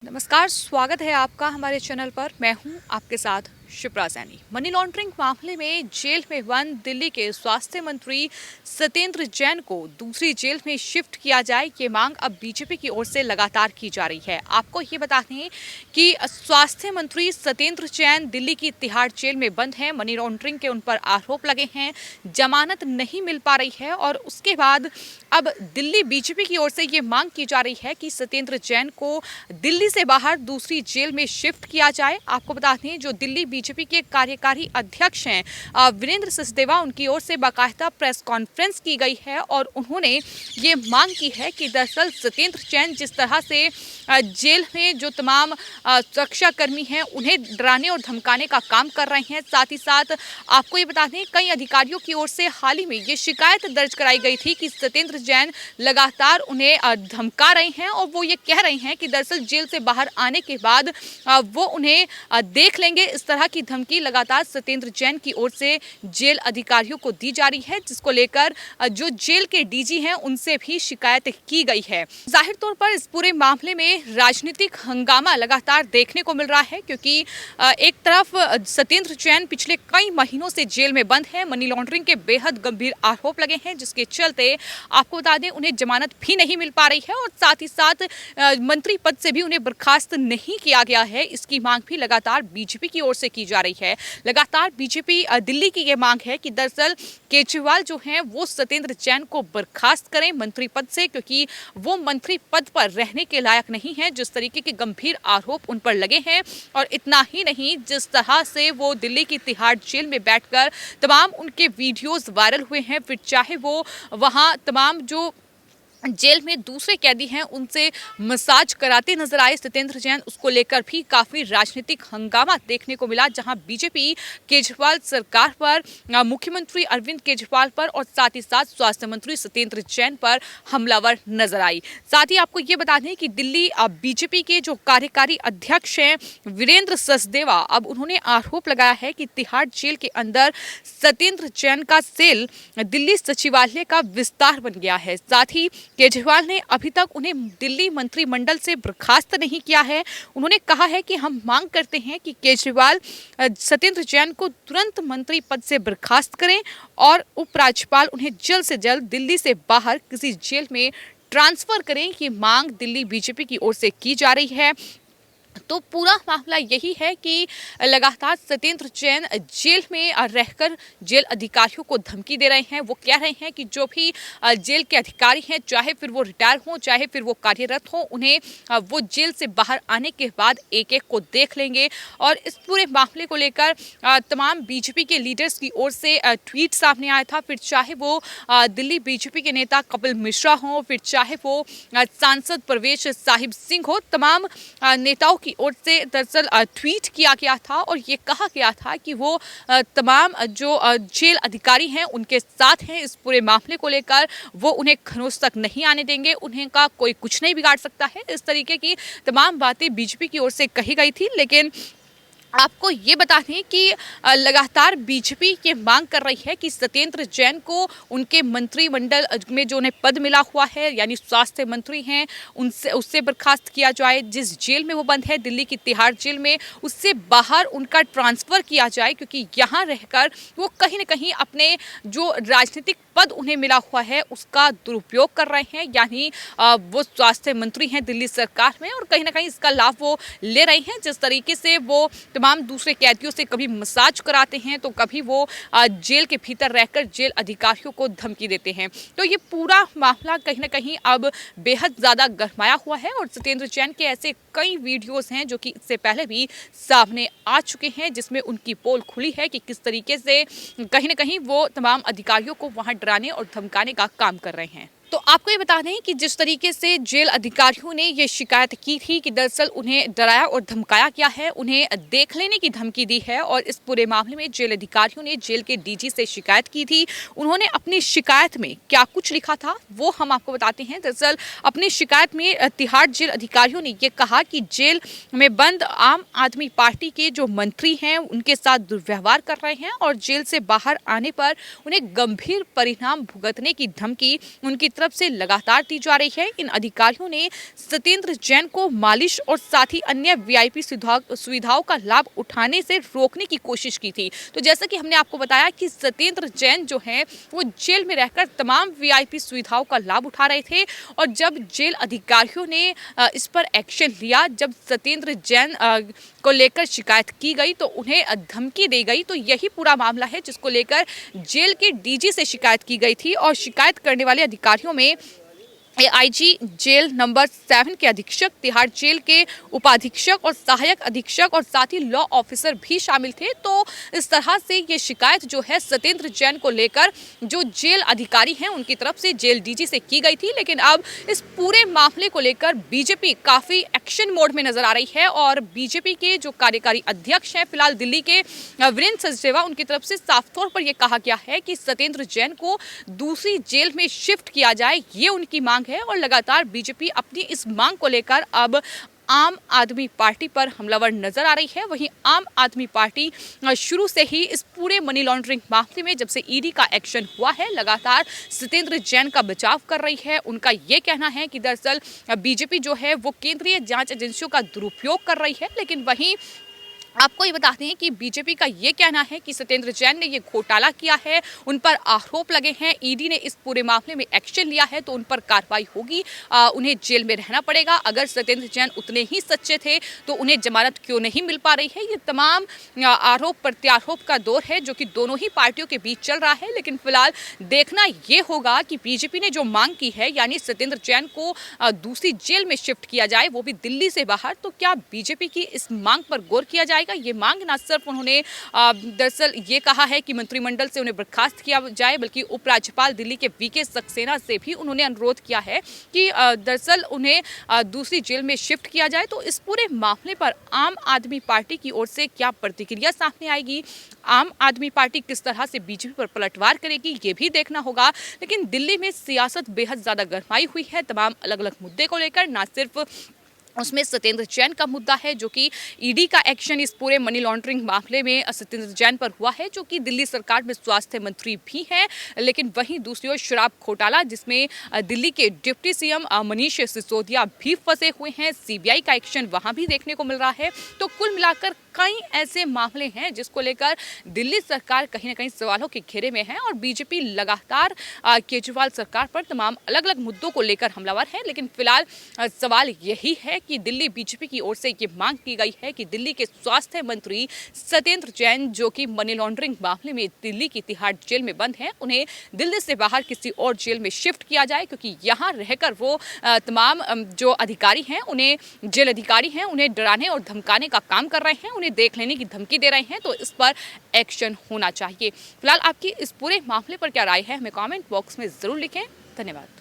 नमस्कार, स्वागत है आपका हमारे चैनल पर। मैं हूं आपके साथ शिप्रा सैनी। मनी लॉन्ड्रिंग मामले में जेल में बंद दिल्ली के स्वास्थ्य मंत्री सत्येंद्र जैन को दूसरी जेल में शिफ्ट किया जाए, ये मांग अब बीजेपी की ओर से लगातार की जा रही है। आपको ये बता दें कि स्वास्थ्य मंत्री सत्येंद्र जैन दिल्ली की तिहाड़ जेल में बंद हैं। मनी लॉन्ड्रिंग के उन पर आरोप लगे हैं, जमानत नहीं मिल पा रही है और उसके बाद अब दिल्ली बीजेपी की ओर से ये मांग की जा रही है कि सत्येंद्र जैन को दिल्ली से बाहर दूसरी जेल में शिफ्ट किया जाए। आपको बता दें, जो दिल्ली बीजेपी के कार्यकारी अध्यक्ष हैं वीरेंद्र सचदेवा, उनकी ओर से बाकायदा प्रेस कॉन्फ्रेंस की गई है और उन्होंने ये मांग की है कि दरअसल सत्येंद्र जैन जिस तरह से जेल में जो तमाम सुरक्षा कर्मी हैं उन्हें डराने और धमकाने का काम कर रहे हैं। साथ ही साथ आपको ये बता दें, कई अधिकारियों की ओर से हाल ही में ये शिकायत दर्ज कराई गई थी कि सत्येंद्र जैन लगातार उन्हें धमका रहे हैं और वो ये कह रहे हैं कि दरअसल जेल से बाहर आने के बाद वो उन्हें देख लेंगे। इस तरह की धमकी लगातार सत्येंद्र जैन की ओर से जेल अधिकारियों को दी जा रही है, जिसको लेकर जो जेल के डीजी हैं उनसे भी शिकायत की गई है। जाहिर तौर पर इस पूरे मामले में राजनीतिक हंगामा लगातार देखने को मिल रहा है, क्योंकि एक तरफ सत्येंद्र जैन पिछले कई महीनों से जेल में बंद है। मनी लॉन्ड्रिंग के बेहद गंभीर आरोप लगे हैं, जिसके चलते आपको बता दें उन्हें जमानत भी नहीं मिल पा रही है और साथ ही साथ मंत्री पद से भी उन्हें बर्खास्त नहीं किया गया है। इसकी मांग भी लगातार बीजेपी की ओर से की जा रही है। लगातार बीजेपी दिल्ली की ये मांग है कि दरअसल केजरीवाल जो हैं वो सत्येंद्र जैन को बर्खास्त करें मंत्री पद से, क्योंकि वो मंत्री पद पर रहने के लायक नहीं है। जिस तरीके के गंभीर आरोप उन पर लगे हैं, और इतना ही नहीं, जिस तरह से वो दिल्ली की तिहाड़ जेल में बैठकर तमाम उनके वीडियोस वायरल हुए हैं, फिर चाहे वो वहां तमाम जो जेल में दूसरे कैदी हैं उनसे मसाज कराते नजर आए सत्येंद्र जैन, उसको लेकर भी काफी राजनीतिक हंगामा देखने को मिला, जहां बीजेपी केजरीवाल सरकार पर, मुख्यमंत्री अरविंद केजरीवाल पर और साथ ही साथ स्वास्थ्य मंत्री सत्येंद्र जैन पर हमलावर नजर आई। साथ ही आपको ये बता दें कि दिल्ली बीजेपी के जो कार्यकारी अध्यक्ष हैं वीरेंद्र सचदेवा, अब उन्होंने आरोप लगाया है कि तिहाड़ जेल के अंदर सत्येंद्र जैन का सेल दिल्ली सचिवालय का विस्तार बन गया है। साथ ही केजरीवाल ने अभी तक उन्हें दिल्ली मंत्रिमंडल से बर्खास्त नहीं किया है। उन्होंने कहा है कि हम मांग करते हैं कि केजरीवाल सत्येंद्र जैन को तुरंत मंत्री पद से बर्खास्त करें और उपराज्यपाल उन्हें जल्द से जल्द दिल्ली से बाहर किसी जेल में ट्रांसफर करें। ये मांग दिल्ली बीजेपी की ओर से की जा रही है। तो पूरा मामला यही है कि लगातार सत्येंद्र जैन जेल में रहकर जेल अधिकारियों को धमकी दे रहे हैं। वो कह रहे हैं कि जो भी जेल के अधिकारी हैं, चाहे फिर वो रिटायर हों चाहे फिर वो कार्यरत हों, उन्हें वो जेल से बाहर आने के बाद एक एक को देख लेंगे। और इस पूरे मामले को लेकर तमाम बीजेपी के लीडर्स की ओर से ट्वीट सामने आया था। फिर चाहे वो दिल्ली बीजेपी के नेता कपिल मिश्रा हों, फिर चाहे वो सांसद परवेश साहिब सिंह हो, तमाम नेताओं की ओर से दरअसल ट्वीट किया गया था और ये कहा गया था कि वो तमाम जो जेल अधिकारी हैं उनके साथ हैं। इस पूरे मामले को लेकर वो उन्हें खरोंच तक नहीं आने देंगे, उन्हें का कोई कुछ नहीं बिगाड़ सकता है। इस तरीके की तमाम बातें बीजेपी की ओर से कही गई थी। लेकिन आपको ये बता दें कि लगातार बीजेपी ये मांग कर रही है कि सत्येंद्र जैन को उनके मंत्रिमंडल में जो उन्हें पद मिला हुआ है, यानी स्वास्थ्य मंत्री हैं, उससे बर्खास्त किया जाए। जिस जेल में वो बंद है दिल्ली की तिहाड़ जेल में, उससे बाहर उनका ट्रांसफ़र किया जाए, क्योंकि यहाँ रहकर वो कहीं न कहीं अपने जो राजनीतिक पद उन्हें मिला हुआ है उसका दुरुपयोग कर रहे हैं। यानी वो स्वास्थ्य मंत्री हैं दिल्ली सरकार में और कहीं ना कहीं इसका लाभ वो ले रहे हैं। जिस तरीके से वो तमाम दूसरे कैदियों से कभी मसाज कराते हैं तो कभी वो जेल के भीतर रहकर जेल अधिकारियों को धमकी देते हैं। तो ये पूरा मामला कहीं ना कहीं अब बेहद ज़्यादा गरमाया हुआ है और सत्येंद्र जैन के ऐसे कई वीडियोस हैं जो कि इससे पहले भी सामने आ चुके हैं, जिसमें उनकी पोल खुली है कि किस तरीके से कहीं ना कहीं वो तमाम अधिकारियों को वहां डराने और धमकाने का काम कर रहे हैं। तो आपको ये बता दें कि जिस तरीके से जेल अधिकारियों ने ये शिकायत की थी कि दरअसल उन्हें डराया और धमकाया गया है, उन्हें देख लेने की धमकी दी है, और इस पूरे मामले में जेल अधिकारियों ने जेल के डीजी से शिकायत की थी। उन्होंने अपनी शिकायत में क्या कुछ लिखा था वो हम आपको बताते हैं। दरअसल अपनी शिकायत में तिहाड़ जेल अधिकारियों ने ये कहा कि जेल में बंद आम आदमी पार्टी के जो मंत्री हैं उनके साथ दुर्व्यवहार कर रहे हैं और जेल से बाहर आने पर उन्हें गंभीर परिणाम भुगतने की धमकी उनकी तरफ से लगातार दी जा रही है। इन अधिकारियों ने सत्येंद्र जैन को मालिश और साथ ही अन्य वीआईपी सुविधाओं का लाभ उठाने से रोकने की कोशिश की थी। तो जैसा कि हमने आपको बताया कि सत्येंद्र जैन जो है वो जेल में रहकर तमाम वीआईपी सुविधाओं का लाभ उठा रहे थे और जब जेल अधिकारियों ने इस पर एक्शन लिया, जब सत्येंद्र जैन को लेकर शिकायत की गई तो उन्हें धमकी दी गई। तो यही पूरा मामला है जिसको लेकर जेल के डीजी से शिकायत की गई थी और शिकायत करने वाले अधिकारियों में आईजी जेल नंबर 7 के अधीक्षक, तिहाड़ जेल के उपाधीक्षक और सहायक अधीक्षक और साथ ही लॉ ऑफिसर भी शामिल थे। तो इस तरह से ये शिकायत जो है सत्येंद्र जैन को लेकर जो जेल अधिकारी हैं उनकी तरफ से जेल डीजी से की गई थी। लेकिन अब इस पूरे मामले को लेकर बीजेपी काफ़ी एक्शन मोड में नजर आ रही है और बीजेपी के जो कार्यकारी अध्यक्ष हैं फिलहाल दिल्ली के वीरेंद्र सचदेवा, उनकी तरफ से साफ तौर पर यह कहा गया है कि सत्येंद्र जैन को दूसरी जेल में शिफ्ट किया जाए, ये उनकी मांग है। और लगातार बीजेपी अपनी इस मांग को लेकर अब आम आदमी पार्टी पर हमलावर नजर आ रही है। वहीं आम आदमी पार्टी शुरू से ही इस पूरे मनी लॉन्ड्रिंग मामले में जब से ईडी का एक्शन हुआ है लगातार सत्येंद्र जैन का बचाव कर रही है। उनका ये कहना है कि दरअसल बीजेपी जो है वो केंद्रीय जांच एजेंसियों का दुरुपयोग कर रही है। लेकिन वहीं आपको ये बताते हैं कि बीजेपी का ये कहना है कि सत्येंद्र जैन ने ये घोटाला किया है, उन पर आरोप लगे हैं, ईडी ने इस पूरे मामले में एक्शन लिया है तो उन पर कार्रवाई होगी, उन्हें जेल में रहना पड़ेगा। अगर सत्येंद्र जैन उतने ही सच्चे थे तो उन्हें जमानत क्यों नहीं मिल पा रही है। ये तमाम आरोप प्रत्यारोप का दौर है जो कि दोनों ही पार्टियों के बीच चल रहा है। लेकिन फिलहाल देखना ये होगा कि बीजेपी ने जो मांग की है यानी सत्येंद्र जैन को दूसरी जेल में शिफ्ट किया जाए, वो भी दिल्ली से बाहर, तो क्या बीजेपी की इस मांग पर गौर किया जाएगा। ये मांग न सिर्फ उन्होंने दरअसल ये कहा है कि मंत्रिमंडल से उन्हें बर्खास्त किया जाए, बल्कि उपराज्यपाल दिल्ली के वीके सक्सेना से भी उन्होंने अनुरोध किया है कि दरअसल उन्हें दूसरी जेल में शिफ्ट किया जाए। तो इस पूरे मामले पर आम आदमी पार्टी की ओर से क्या प्रतिक्रिया सामने आएगी, आम आदमी पार्टी किस तरह से बीजेपी पर पलटवार करेगी, ये भी देखना होगा। लेकिन दिल्ली में सियासत बेहद ज्यादा गरमाई हुई है तमाम अलग अलग मुद्दे को लेकर, ना सिर्फ उसमें सत्येंद्र जैन का मुद्दा है जो कि ईडी का एक्शन इस पूरे मनी लॉन्ड्रिंग मामले में सत्येंद्र जैन पर हुआ है जो कि दिल्ली सरकार में स्वास्थ्य मंत्री भी हैं। लेकिन वहीं दूसरी ओर शराब घोटाला जिसमें दिल्ली के डिप्टी सीएम मनीष सिसोदिया भी फंसे हुए हैं, सीबीआई का एक्शन वहां भी देखने को मिल रहा है। तो कुल मिलाकर कई ऐसे मामले हैं जिसको लेकर दिल्ली सरकार कहीं ना कहीं सवालों के घेरे में है और बीजेपी लगातार केजरीवाल सरकार पर तमाम अलग अलग मुद्दों को लेकर हमलावर है। लेकिन फिलहाल सवाल यही है कि दिल्ली बीजेपी की ओर से ये मांग की गई है कि दिल्ली के स्वास्थ्य मंत्री सत्येंद्र जैन जो कि मनी लॉन्ड्रिंग मामले में दिल्ली की तिहाड़ जेल में बंद हैं, उन्हें दिल्ली से बाहर किसी और जेल में शिफ्ट किया जाए, क्योंकि यहाँ रहकर वो तमाम जो अधिकारी हैं, उन्हें जेल अधिकारी हैं, उन्हें डराने और धमकाने का काम कर रहे हैं, उन्हें देख लेने की धमकी दे रहे हैं। तो इस पर एक्शन होना चाहिए। फिलहाल आपकी इस पूरे मामले पर क्या राय है, हमें कमेंट बॉक्स में जरूर लिखें। धन्यवाद।